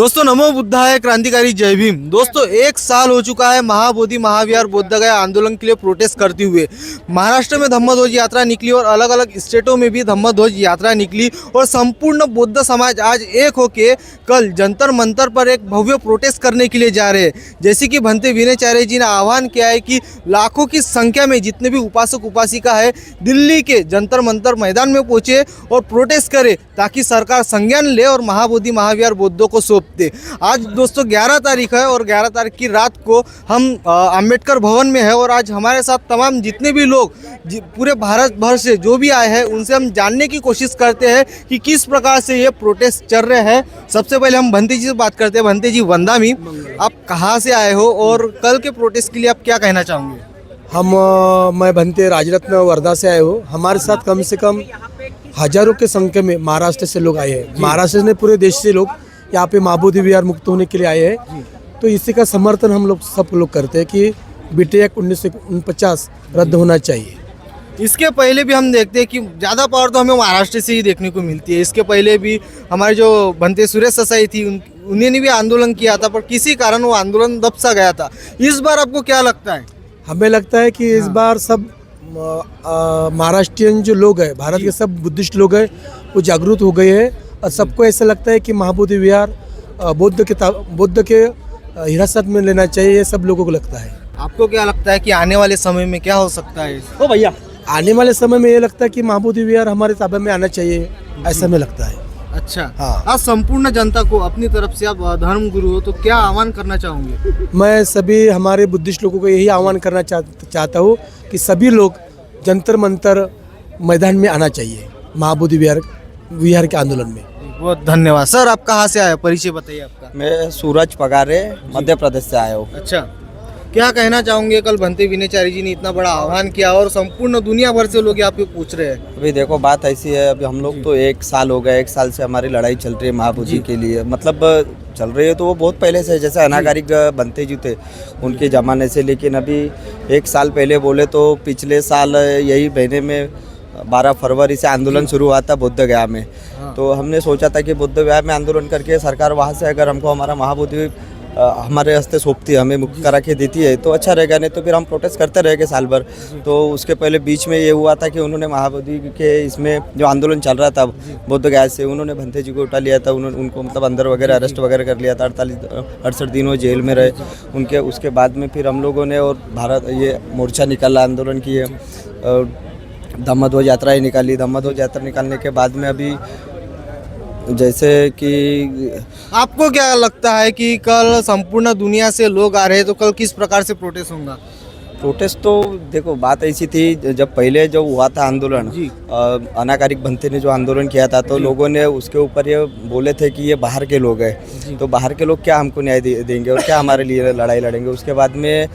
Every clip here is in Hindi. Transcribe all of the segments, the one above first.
दोस्तों नमो बुद्धाय, क्रांतिकारी जय भीम। दोस्तों एक साल हो चुका है महाबोधि महाविहार बोधगया आंदोलन के लिए प्रोटेस्ट करते हुए। महाराष्ट्र में धम्मध्वज यात्रा निकली और अलग अलग स्टेटों में भी धम्मध्वज यात्रा निकली और संपूर्ण बौद्ध समाज आज एक होके कल जंतर मंतर पर एक भव्य प्रोटेस्ट करने के लिए जा रहे हैं। जैसे कि भंते विनयचार्य जी ने आह्वान किया है कि लाखों की संख्या में जितने भी उपासक उपासिका है दिल्ली के जंतर मंतर मैदान में पहुंचे और प्रोटेस्ट करे ताकि सरकार संज्ञान ले और महाबोधि महाविहार बौद्धों को सौंप दे। आज दोस्तों 11 तारीख है और 11 तारीख की रात को हम अंबेडकर भवन में है और आज हमारे साथ तमाम जितने भी लोग पूरे भारत भर से जो भी आए हैं उनसे हम जानने की कोशिश करते हैं कि किस प्रकार से ये प्रोटेस्ट चल रहे हैं। सबसे पहले हम भंते जी से बात करते हैं। भंते जी वंदामी, आप कहाँ से आए हो और कल के प्रोटेस्ट के लिए आप क्या कहना चाहोगे? मैं भंते राजरत्न वर्धा से आए हो। हमारे साथ कम से कम हजारों के संख्या में महाराष्ट्र से लोग आए हैं। महाराष्ट्र ने पूरे देश से लोग यहाँ पे महाबोधि विहार मुक्त होने के लिए आए हैं। तो इसी का समर्थन हम लोग सब लोग करते हैं कि बीटे एक्ट 1949 रद्द होना चाहिए। इसके पहले भी हम देखते हैं कि ज़्यादा पावर तो हमें महाराष्ट्र से ही देखने को मिलती है। इसके पहले भी हमारे जो भंते सुरेश ससाई थी उन्होंने भी आंदोलन किया था, पर किसी कारण वो आंदोलन दब सा गया था। इस बार आपको क्या लगता है? हमें लगता है कि इस बार सब महाराष्ट्रियन जो लोग हैं, भारत के सब बुद्धिस्ट लोग हैं, वो जागरूक हो गए हैं और सबको ऐसा लगता है कि महाबोधि विहार बुद्ध के हिरासत में लेना चाहिए। ये सब लोगों को लगता है। आपको क्या लगता है कि आने वाले समय में क्या हो सकता है? ओ भैया, आने वाले समय में ये लगता है कि महाबोधि विहार हमारे ताबे में आना चाहिए, ऐसा हमें लगता है। अच्छा, हाँ। आज संपूर्ण जनता को अपनी तरफ से आप धर्म गुरु हो तो क्या आह्वान करना चाहोगे? मैं सभी हमारे बुद्धिस्ट लोगों को यही आह्वान करना चाहता हूँ कि सभी लोग जंतर मंतर मैदान में आना चाहिए महाबोधि विहार के आंदोलन में। बहुत धन्यवाद। सर आप कहाँ से आए, परिचय बताइए आपका। मैं सूरज पगारे मध्य प्रदेश से आया हूँ। अच्छा, क्या कहना चाहोगे? कल भंते विनयचार्य जी ने इतना बड़ा आह्वान किया और संपूर्ण दुनिया भर से लोग यहाँ पे पूछ रहे हैं। अभी देखो बात ऐसी है, अभी हम लोग तो एक साल हो गया, एक साल से हमारी लड़ाई चल रही है महाबोधि के लिए। मतलब चल रही है तो वो बहुत पहले से, जैसे अनागारिक भंते जी थे उनके ज़माने से। लेकिन अभी एक साल पहले बोले तो पिछले साल यही महीने में 12 फरवरी से आंदोलन शुरू हुआ था बोधगया में। तो हमने सोचा था कि बोधगया में आंदोलन करके सरकार वहाँ से अगर हमको हमारा महाबोधि हमारे हस्ते सौंपती है, हमें मुक्त करा के देती है तो अच्छा रहेगा, नहीं तो फिर हम प्रोटेस्ट करते रहेंगे साल भर। तो उसके पहले बीच में ये हुआ था कि उन्होंने महाबोधि के इसमें जो आंदोलन चल रहा था बोधगया से, उन्होंने भंते जी को उठा लिया था। उनको मतलब अंदर वगैरह अरेस्ट वगैरह कर लिया था। 68 दिन वो जेल में रहे उनके। उसके बाद में फिर हम लोगों ने और भारत ये मोर्चा निकाला, आंदोलन किए, धम्मध्वज यात्रा ही निकाली। धम्मध्वज यात्रा निकालने के बाद में अभी जैसे कि आपको क्या लगता है कि कल संपूर्ण दुनिया से लोग आ रहे हैं तो कल किस प्रकार से प्रोटेस्ट होगा? प्रोटेस्ट तो देखो बात ऐसी थी, जब पहले जो हुआ था आंदोलन, अनाकारिक भंते ने जो आंदोलन किया था तो लोगों ने उसके ऊपर ये बोले थे कि ये बाहर के लोग हैं, तो बाहर के लोग क्या हमको न्याय देंगे और क्या हमारे लिए लड़ाई लड़ेंगे। उसके बाद में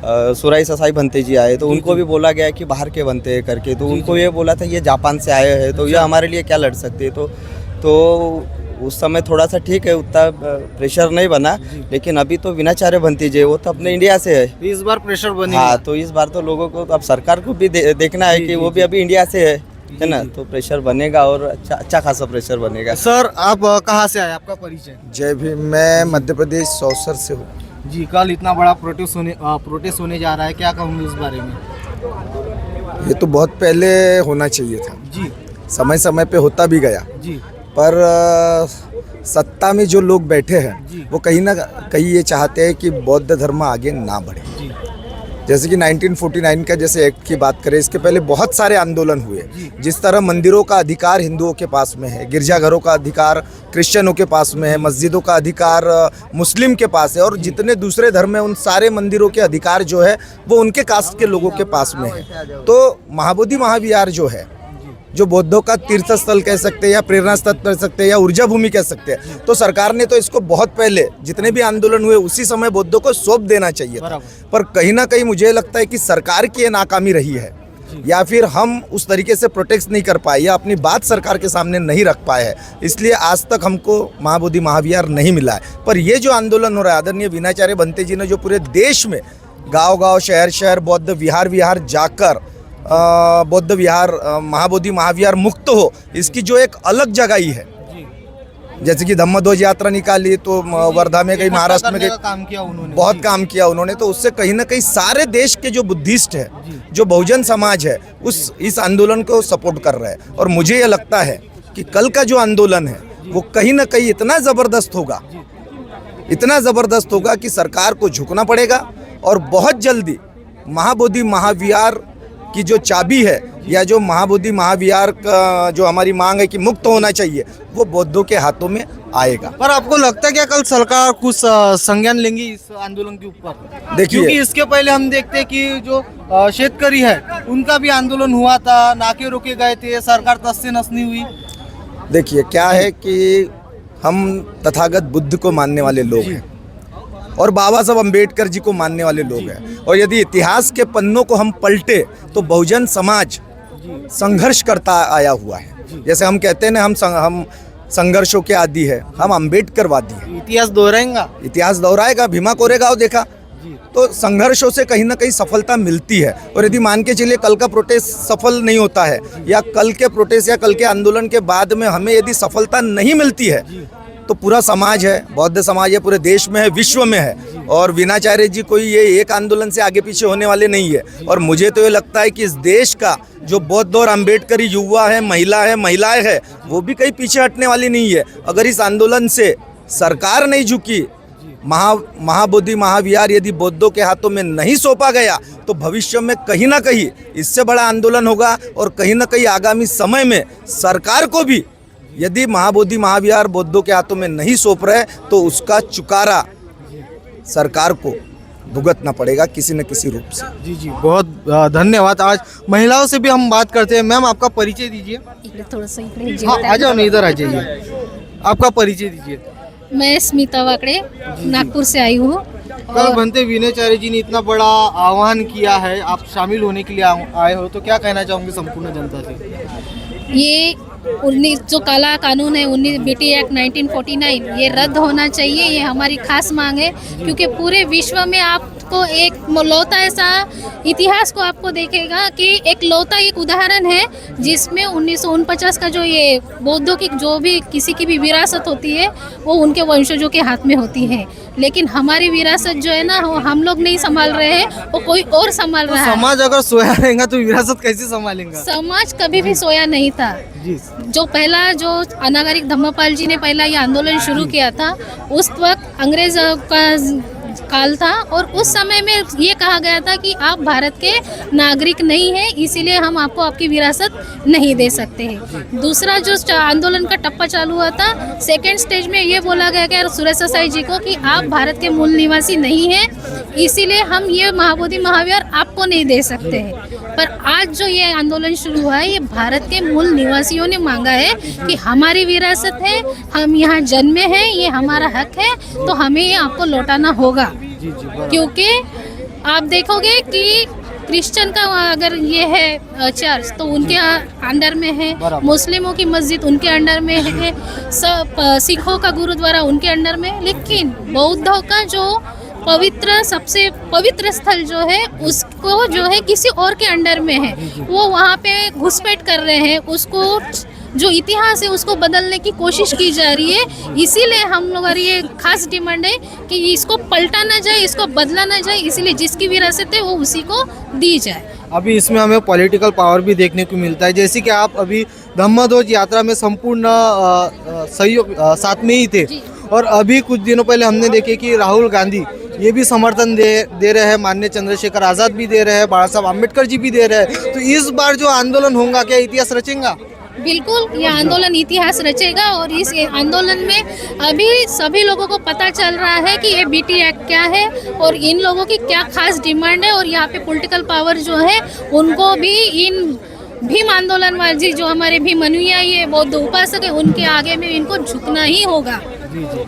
सुराई ससाई भंते जी आए तो उनको भी बोला गया कि बाहर के बनते हैं करके। तो उनको ये बोला था ये जापान से आए हैं तो ये हमारे लिए क्या लड़ सकते हैं। तो उस समय थोड़ा सा ठीक है, उतना प्रेशर नहीं बना। लेकिन अभी तो विनयचार्य भंते जी वो तो अपने इंडिया से है, इस बार प्रेशर बनेगा। हाँ, तो इस बार तो लोगों को अब सरकार को भी देखना है कि वो भी अभी इंडिया से है ना, तो प्रेशर बनेगा और अच्छा खासा प्रेशर बनेगा। सर आप कहाँ से आए, आपका परिचय? जय भीम, मैं मध्य प्रदेश सौसर से हूँ। जी, कल इतना बड़ा प्रोटेस्ट होने जा रहा है, क्या कहूँगी इस बारे में? ये तो बहुत पहले होना चाहिए था जी, समय समय पे होता भी गया जी, पर सत्ता में जो लोग बैठे हैं वो कहीं ना कहीं ये चाहते हैं कि बौद्ध धर्म आगे ना बढ़े। जैसे कि 1949 का जैसे एक्ट की बात करें, इसके पहले बहुत सारे आंदोलन हुए। जिस तरह मंदिरों का अधिकार हिंदुओं के पास में है, गिरजाघरों का अधिकार क्रिश्चियनों के पास में है, मस्जिदों का अधिकार मुस्लिम के पास है और जितने दूसरे धर्म हैं उन सारे मंदिरों के अधिकार जो है वो उनके कास्ट के लोगों के पास में है। तो महाबोधि महाविहार जो है, जो बौद्धों का तीर्थ स्थल कह सकते हैं या प्रेरणा स्थल कह सकते हैं या ऊर्जा भूमि कह सकते हैं, तो सरकार ने तो इसको बहुत पहले जितने भी आंदोलन हुए उसी समय बौद्धों को सौंप देना चाहिए था। पर कहीं ना कहीं मुझे लगता है कि सरकार की ये नाकामी रही है या फिर हम उस तरीके से प्रोटेक्ट नहीं कर पाए या अपनी बात सरकार के सामने नहीं रख पाए हैं, इसलिए आज तक हमको महाबोधि महाविहार नहीं मिला है। पर ये जो आंदोलन हो रहा है, आदरणीय विनयचार्य भंते जी ने जो पूरे देश में गाँव-गाँव शहर बौद्ध विहार जाकर बौद्ध विहार महाबोधि महाविहार मुक्त हो, इसकी जो एक अलग जगह ही है जैसे कि धम्मध्वज यात्रा निकाली तो वर्धा में गई, महाराष्ट्र में गई, काम किया उन्होंने, बहुत काम किया उन्होंने। तो उससे कहीं ना कहीं सारे देश के जो बुद्धिस्ट है, जो बहुजन समाज है, इस आंदोलन को सपोर्ट कर रहा है। और मुझे ये लगता है कि कल का जो आंदोलन है वो कहीं ना कहीं इतना ज़बरदस्त होगा, इतना ज़बरदस्त होगा कि सरकार को झुकना पड़ेगा। और बहुत जल्दी महाबोधि महाविहार की जो चाबी है, या जो महाबोधि महाविहार का जो हमारी मांग है कि मुक्त होना चाहिए, वो बौद्धों के हाथों में आएगा। पर आपको लगता है क्या कल सरकार कुछ संज्ञान लेंगी इस आंदोलन के ऊपर? देखिए, क्योंकि इसके पहले हम देखते हैं कि जो शेतकरी है उनका भी आंदोलन हुआ था, नाके रोके गए थे, सरकार तस से नस नहीं हुई। देखिए क्या है कि हम तथागत बुद्ध को मानने वाले लोग हैं और बाबा साहब अम्बेडकर जी को मानने वाले लोग हैं। और यदि इतिहास के पन्नों को हम पलटे तो बहुजन समाज संघर्ष करता आया हुआ है। जैसे हम कहते हैं ना, हम संघर्षों के आदी है, हम अम्बेडकरवादी हैं। इतिहास दोहराएंगा, इतिहास दोहराएगा, भीमा कोरेगांव देखा। तो संघर्षों से कहीं ना कहीं सफलता मिलती है। और यदि मान के चलिए कल का प्रोटेस्ट सफल नहीं होता है, या कल के प्रोटेस्ट या कल के आंदोलन के बाद में हमें यदि सफलता नहीं मिलती है, तो पूरा समाज है, बौद्ध समाज है, पूरे देश में है, विश्व में है। और वीणाचार्य जी कोई ये एक आंदोलन से आगे पीछे होने वाले नहीं है। और मुझे तो ये लगता है कि इस देश का जो बौद्ध और अम्बेडकरी युवा है, महिलाएं है, वो भी कहीं पीछे हटने वाली नहीं है। अगर इस आंदोलन से सरकार नहीं झुकी, महाबोधि महाविहार यदि बौद्धों के हाथों में नहीं सौंपा गया, तो भविष्य में कहीं ना कहीं इससे बड़ा आंदोलन होगा। और कहीं ना कहीं आगामी समय में सरकार को भी यदि महाबोधि महाविहार बौद्धों के हाथों में नहीं सौंप रहे, तो उसका चुकारा सरकार को भुगतना पड़ेगा किसी न किसी रूप से। जी जी, बहुत धन्यवाद। आज महिलाओं से भी हम बात करते हैं। मैम, आपका परिचय दीजिए। थोड़ा सा इकडे हाँ, आ जाओ ना, इधर आ जाइए। आपका परिचय दीजिए। मैं स्मिता वाकड़े नागपुर से आई हूँ। कल बनते विनयचार्य जी ने इतना बड़ा आह्वान किया है, आप शामिल होने के लिए आए हो, तो क्या कहना चाहोगे संपूर्ण जनता से? ये 19 जो काला कानून है, 19 बीटी एक्ट 1949, ये रद्द होना चाहिए। ये हमारी खास मांग है, क्योंकि पूरे विश्व में आपको एक लौता ऐसा इतिहास को आपको देखेगा कि एक लौता एक उदाहरण है जिसमें 1949 का जो ये बौद्धों की जो भी किसी की भी विरासत होती है, वो उनके वंशजों के हाथ में होती है। लेकिन हमारी विरासत जो है ना, वो हम लोग नहीं संभाल रहे हैं, वो कोई और संभाल रहा है। समाज अगर सोया रहेगा तो विरासत कैसे संभालेगा? समाज कभी भी सोया नहीं था। जी, जो पहला जो अनागारिक धम्मपाल जी ने पहला ये आंदोलन शुरू किया था, उस वक्त अंग्रेज का काल था, और उस समय में ये कहा गया था कि आप भारत के नागरिक नहीं हैं, इसीलिए हम आपको आपकी विरासत नहीं दे सकते हैं। दूसरा जो आंदोलन का टप्पा चालू हुआ था, सेकेंड स्टेज में ये बोला गया कि सुरेश साई जी को कि आप भारत के मूल निवासी नहीं हैं, इसीलिए हम ये महाबोधि महाविहार आपको नहीं दे सकते हैं। पर आज जो ये आंदोलन शुरू हुआ है, ये भारत के मूल निवासियों ने मांगा है कि हमारी विरासत है, हम यहाँ जन्मे हैं, ये हमारा हक है, तो हमें ये आपको लौटाना होगा। क्योंकि आप देखोगे कि क्रिश्चियन का अगर ये है चर्च, तो उनके अंडर में है, मुस्लिमों की मस्जिद उनके अंडर में है, सिखों का गुरुद्वारा उनके अंडर में है, लेकिन बौद्धों का जो पवित्र सबसे पवित्र स्थल जो है, उसको जो है किसी और के अंडर में है। वो वहाँ पे घुसपैठ कर रहे हैं, उसको जो इतिहास है उसको बदलने की कोशिश की जा रही है। इसीलिए हम लोग ये खास डिमांड है कि इसको पलटा ना जाए, इसको बदला ना जाए, इसीलिए जिसकी विरासत है वो उसी को दी जाए। अभी इसमें हमें पॉलिटिकल पावर भी देखने को मिलता है, जैसे कि आप अभी धम्मध्वज यात्रा में संपूर्ण सहयोग साथ में ही थे, और अभी कुछ दिनों पहले हमने देखे कि राहुल गांधी ये भी समर्थन दे रहे हैं, माननीय चंद्रशेखर आज़ाद भी दे रहे हैं, बाबा साहब अम्बेडकर जी भी दे रहे हैं। तो इस बार जो आंदोलन होगा, क्या इतिहास रचेगा? बिल्कुल, ये आंदोलन इतिहास रचेगा। और इस आंदोलन में अभी सभी लोगों को पता चल रहा है कि ये बीटी एक्ट क्या है और इन लोगों की क्या खास डिमांड है। और यहाँ पे पॉलिटिकल पावर जो है उनको भी इन भीम आंदोलनवादी जो हमारे भीम अनुयायी है, बौद्ध उपासक है, उनके आगे में इनको झुकना ही होगा।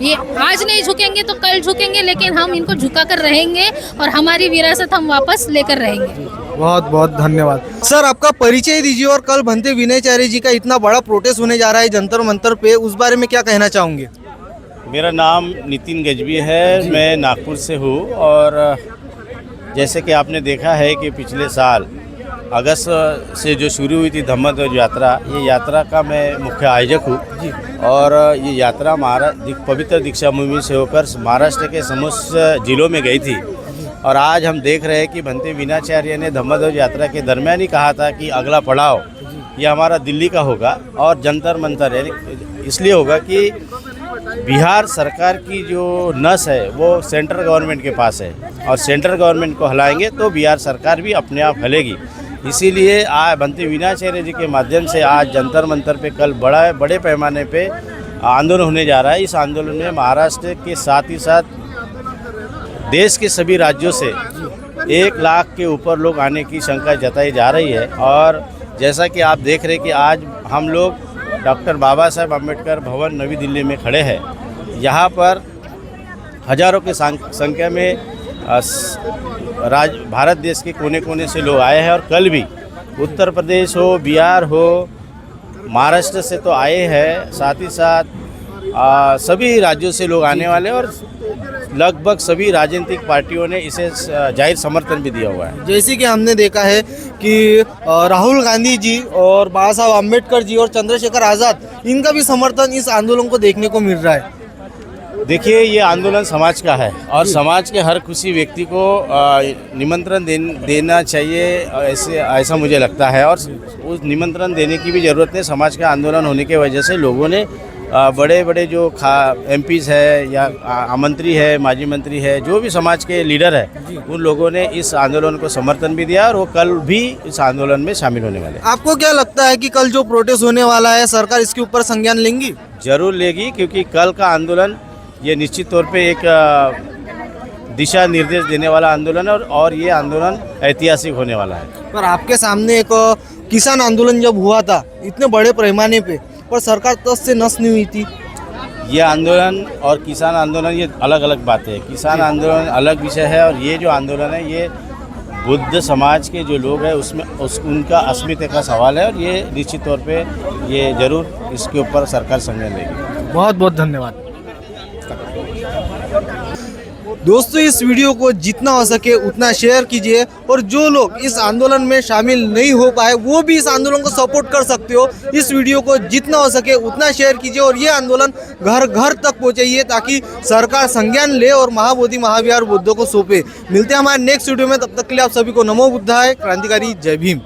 ये आज नहीं झुकेंगे तो कल झुकेंगे, लेकिन हम इनको झुका कर रहेंगे और हमारी विरासत हम वापस लेकर रहेंगे। बहुत बहुत धन्यवाद सर, आपका परिचय दीजिए। और कल भंते विनयचार्य जी का इतना बड़ा प्रोटेस्ट होने जा रहा है जंतर मंतर पे, उस बारे में क्या कहना चाहोगे? मेरा नाम नितिन गजबी है, मैं नागपुर से हूँ। और जैसे कि आपने देखा है कि पिछले साल अगस्त से जो शुरू हुई थी धम्म ध्वज यात्रा, ये यात्रा का मैं मुख्य आयोजक हूँ और ये यात्रा पवित्र दीक्षा भूमि से होकर महाराष्ट्र के समस्त जिलों में गई थी। और आज हम देख रहे हैं कि भंते वीणाचार्य ने धम्म ध्वज यात्रा के दरमियान ही कहा था कि अगला पड़ाव ये हमारा दिल्ली का होगा और जंतर मंतर यानी इसलिए होगा कि बिहार सरकार की जो नस है वो सेंट्रल गवर्नमेंट के पास है और सेंट्रल गवर्नमेंट को हिलाएंगे तो बिहार सरकार भी अपने आप हिलेगी। इसीलिए आज भंते वीणाचार्य जी के माध्यम से आज जंतर मंतर पे कल बड़े पैमाने पे आंदोलन होने जा रहा है। इस आंदोलन में महाराष्ट्र के साथ ही साथ देश के सभी राज्यों से 1 लाख के ऊपर लोग आने की शंका जताई जा रही है। और जैसा कि आप देख रहे हैं कि आज हम लोग डॉक्टर बाबा साहेब अम्बेडकर भवन नई दिल्ली में खड़े हैं। यहाँ पर हजारों की संख्या में भारत देश के कोने कोने से लोग आए हैं और कल भी उत्तर प्रदेश हो, बिहार हो, महाराष्ट्र से तो आए हैं, साथ ही साथ सभी राज्यों से लोग आने वाले और लगभग सभी राजनीतिक पार्टियों ने इसे जाहिर समर्थन भी दिया हुआ है। जैसे कि हमने देखा है कि राहुल गांधी जी और बाबा साहब अम्बेडकर जी और चंद्रशेखर आज़ाद, इनका भी समर्थन इस आंदोलन को देखने को मिल रहा है। देखिए, ये आंदोलन समाज का है और समाज के हर किसी व्यक्ति को निमंत्रण देना चाहिए, ऐसा मुझे लगता है। और उस निमंत्रण देने की भी ज़रूरत है। समाज का आंदोलन होने की वजह से लोगों ने बड़े बड़े जो एमपीज़ है या मंत्री है, माजी मंत्री है, जो भी समाज के लीडर है, उन लोगों ने इस आंदोलन को समर्थन भी दिया और वो कल भी इस आंदोलन में शामिल होने वाले हैं। आपको क्या लगता है कि कल जो प्रोटेस्ट होने वाला है सरकार इसके ऊपर संज्ञान लेंगी? जरूर लेगी, क्योंकि कल का आंदोलन ये निश्चित तौर पे एक दिशा निर्देश देने वाला आंदोलन है और ये आंदोलन ऐतिहासिक होने वाला है। पर आपके सामने एक किसान आंदोलन जब हुआ था इतने बड़े पैमाने पे, पर सरकार तस से नस नहीं हुई थी। ये आंदोलन और किसान आंदोलन ये अलग अलग बातें हैं। किसान आंदोलन अलग विषय है और ये जो आंदोलन है ये बुद्ध समाज के जो लोग हैं उनका अस्मिता का सवाल है और ये निश्चित तौर पे ये जरूर इसके ऊपर सरकार संज्ञान लेगी। बहुत बहुत धन्यवाद दोस्तों। इस वीडियो को जितना हो सके उतना शेयर कीजिए और जो लोग इस आंदोलन में शामिल नहीं हो पाए वो भी इस आंदोलन को सपोर्ट कर सकते हो। इस वीडियो को जितना हो सके उतना शेयर कीजिए और ये आंदोलन घर घर तक पहुंचाइए ताकि सरकार संज्ञान ले और महाबोधि महाविहार बुद्धों को सौंपे। मिलते हैं हमारे नेक्स्ट वीडियो में, तब तक के लिए आप सभी को नमो बुद्धाय। क्रांतिकारी जय भीम।